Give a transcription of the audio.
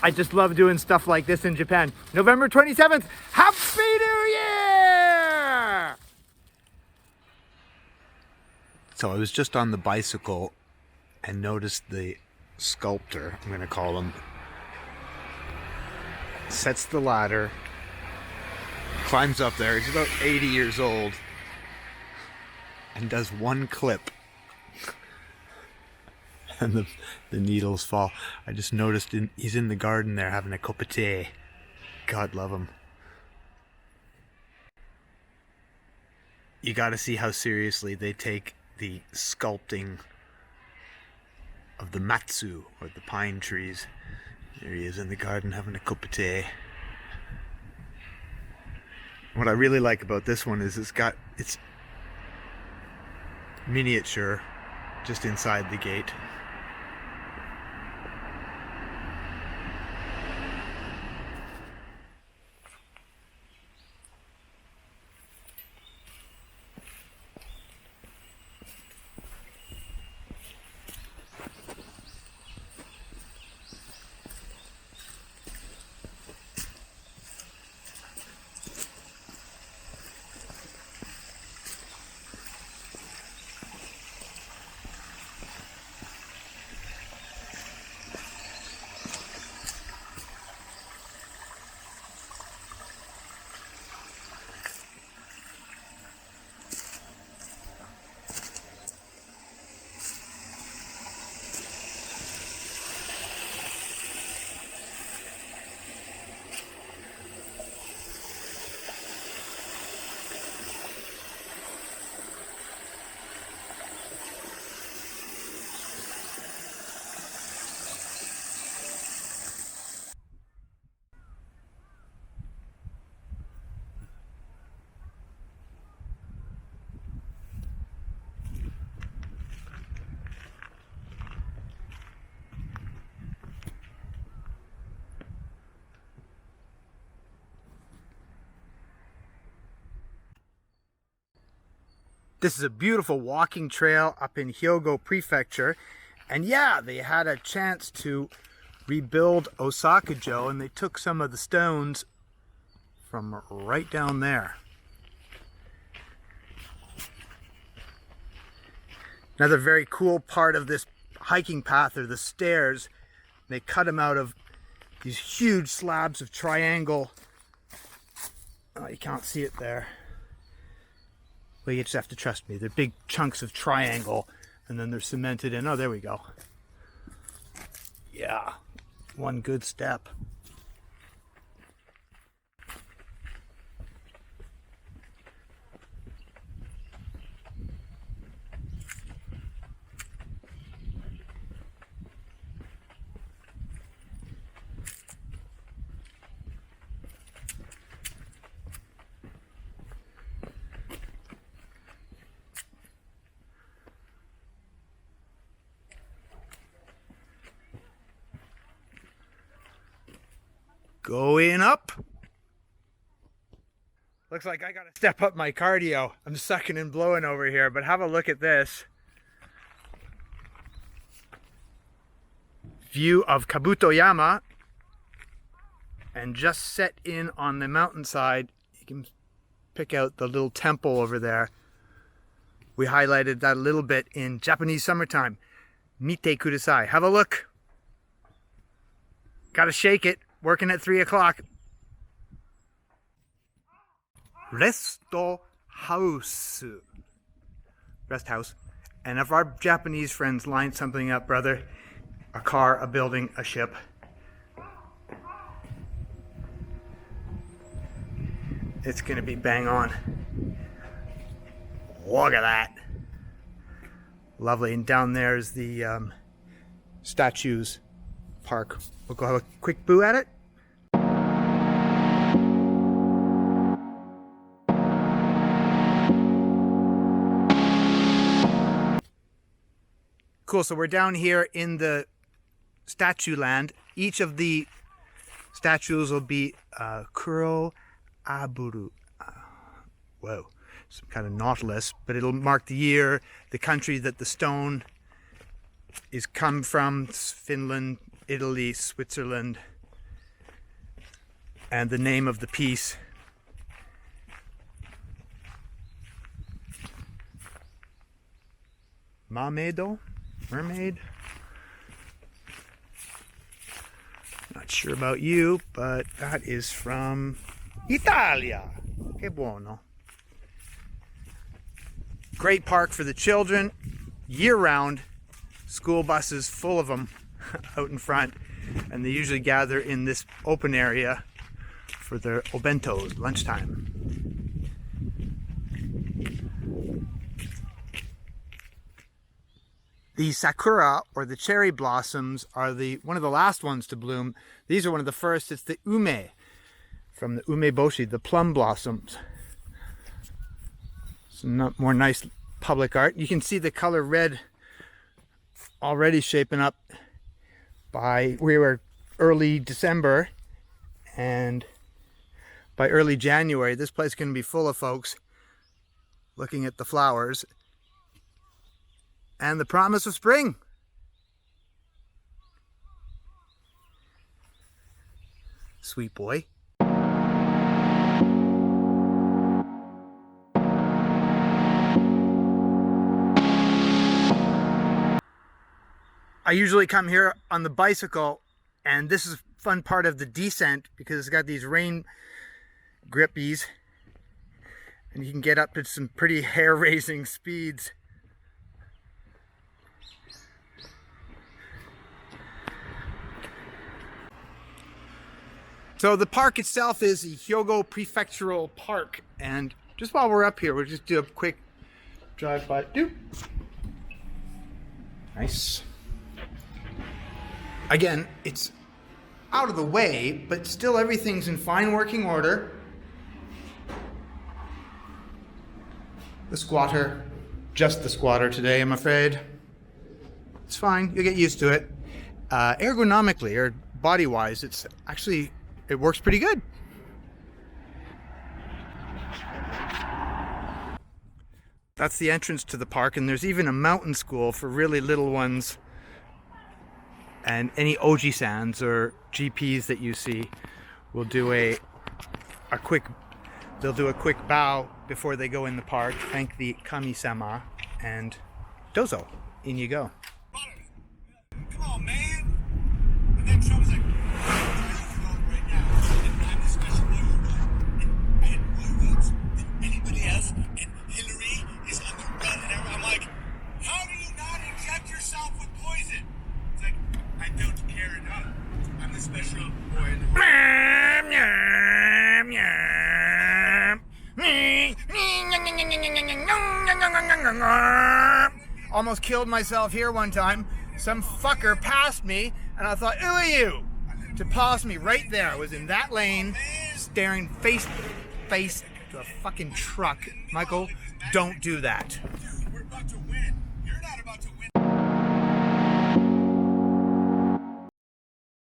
I just love doing stuff like this in Japan. November 27th, Happy New Year! So I was just on the bicycle and noticed the sculptor, I'm gonna call him, sets the ladder, climbs up there, he's about 80 years old, and does one clip. And the needles fall. I just noticed he's in the garden there having a cup of tea. God love him. You gotta see how seriously they take the sculpting of the matsu, or the pine trees. There he is in the garden having a cup of tea. What I really like about this one is it's miniature, just inside the gate. This is a beautiful walking trail up in Hyogo Prefecture. And yeah, they had a chance to rebuild Osaka-jo, and they took some of the stones from right down there. Another very cool part of this hiking path are the stairs. They cut them out of these huge slabs of triangle. Oh, you can't see it there. Well, you just have to trust me. They're big chunks of triangle, and then they're cemented in. Oh, there we go. Yeah, one good step. Going up. Looks like I gotta step up my cardio. I'm sucking and blowing over here, but have a look at this. View of Kabutoyama. And just set in on the mountainside, you can pick out the little temple over there. We highlighted that a little bit in Japanese summertime. Mite kudasai. Have a look. Gotta shake it. Working at 3 o'clock. Rest house. Rest house. And if our Japanese friends line something up, brother, a car, a building, a ship. It's gonna be bang on. Look at that. Lovely. And down there is the statues park. We'll go have a quick boo at it. Cool, so we're down here in the statue land. Each of the statues will be Kuro Aburu. Whoa, some kind of nautilus, but it'll mark the year, the country that the stone is come from. Finland, Italy, Switzerland, and the name of the piece. Mermaid. Not sure about you, but that is from Italia. Che buono. Great park for the children, year-round. School buses full of them out in front, and they usually gather in this open area for their obentos, lunchtime. The sakura, or the cherry blossoms, are one of the last ones to bloom. These are one of the first. It's the ume, from the umeboshi, the plum blossoms. Some more nice public art. You can see the color red already shaping up. We were early December, and by early January, this place is going to be full of folks looking at the flowers and the promise of spring. Sweet boy. I usually come here on the bicycle, and this is a fun part of the descent because it's got these rain grippies, and you can get up to some pretty hair-raising speeds. So the park itself is the Hyogo Prefectural Park, and just while we're up here, we'll just do a quick drive-by. Nice. Again, it's out of the way, but still everything's in fine working order. The squatter, just the squatter today, I'm afraid. It's fine, you'll get used to it. Ergonomically, or body-wise, it works pretty good. That's the entrance to the park, and there's even a mountain school for really little ones. And any oji-sans or GPs that you see will do a quick bow before they go in the park, thank the kami-sama, and dozo, in you go. Come on, man. And then Trump was like, right now, and I'm the special lawyer, and I had blue votes than anybody else, and Hillary is on the run, and I'm like, how do you not inject yourself with poison? It's like, I don't care enough. I'm the special boy in the world. Almost killed myself here one time. Some fucker passed me, and I thought, who are you? To pass me right there. I was in that lane, staring face to face to a fucking truck. Michael, don't do that.